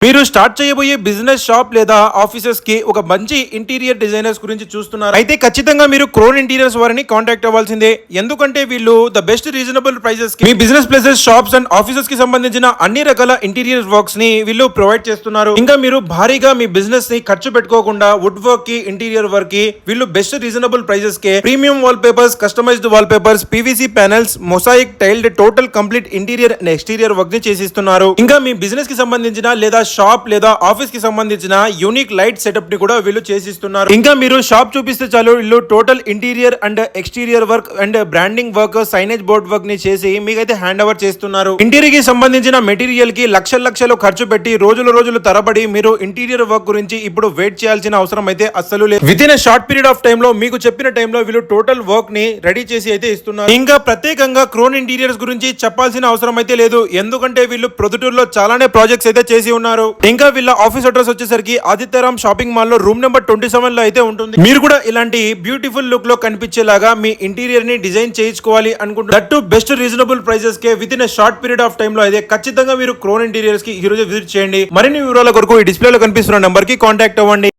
మీరు స్టార్ట్ చేయబోయే business shop లేదా ఆఫీసెస్ కి ఒక మంచి ఇంటీరియర్ డిజైనర్స్ గురించి చూస్తున్నారు అయితే ఖచ్చితంగా మీరు క్రోన్ ఇంటీరియర్స్ వారిని కాంటాక్ట్ అవ్వాల్సిందే. ఎందుకంటే వీళ్ళు ద బెస్ట్ రీజనబుల్ ప్రైసెస్ కి మీ business places, shops and offices కి సంబంధించిన అన్ని రకాల ఇంటీరియర్ వర్క్స్ ని వీళ్ళు ప్రొవైడ్ చేస్తున్నారు. ఇంకా మీరు భారీగా మీ బిజినెస్ ని ఖర్చు పెట్టుకోకుండా వుడ్ వర్క్ కి, ఇంటీరియర్ వర్క్ కి వీళ్ళు బెస్ట్ రీజనబుల్ ప్రైసెస్ కి premium wall papers, customised wall papers, PVC panels, mosaic tiled total complete interior and exterior work ని చేసిస్తున్నారు. ఇంకా మీ బిజినెస్ కి సంబంధించిన లేదా షాప్ లేదా ఆఫీస్ కి సంబంధించిన యూనిక్ లైట్ సెటప్ ని కూడా వీళ్ళు చేసిస్తున్నారు. ఇంకా మీరు షాప్ చూపిస్తే చాలు వీళ్ళు total interior and exterior work and branding work, signage board work ని చేసి మీకైతే హ్యాండ్ ఓవర్ చేస్తున్నారు. ఇంటీరియర్ కి సంబంధించిన మెటీరియల్ కి లక్షలు ఖర్చు పెట్టి రోజులు తరబడి మీరు ఇంటీరియర్ వర్క్ గురించి ఇప్పుడు వెయిట్ చేయాల్సిన అవసరం అయితే అస్సలు లేదు. With in short period of time లో మీకు చెప్పిన టైంలో వీళ్ళు టోటల్ వర్క్ ని రెడీ చేసి అయితే ఇస్తున్నారు. ఇంకా ప్రత్యేకంగా క్రోన్ ఇంటీరియర్స్ గురించి చెప్పాల్సిన అవసరం అయితే లేదు. ఎందుకంటే వీళ్ళు ప్రొద్దుటూరులో చాలానే ప్రాజెక్ట్స్ అయితే చేసి ఉన్నారు. ఇంకా వీళ్ళ ఆఫీస్ అడ్రస్ వచ్చేసరికి ఆదిత్యరామ్ షాపింగ్ మాల్ లో రూమ్ నెంబర్ 27 లో అయితే ఉంటుంది. మీరు కూడా ఇలాంటి బ్యూటిఫుల్ లుక్ లో కనిపించేలాగా మీ ఇంటీరియర్ ని డిజైన్ చేయించుకోవాలి అనుకుంటున్నారు. That to best reasonable prices K with in short period of time లో అయితే ఖచ్చితంగా మీరు క్రోన్ ఇంటీరియర్స్ కి ఈ రోజు విజిట్ చేయండి. మరిన్ని వివరాల కొరకు ఈ డిస్ప్లే లో కనిపిస్తున్న నంబర్ కి కాంటాక్ట్ అవ్వండి.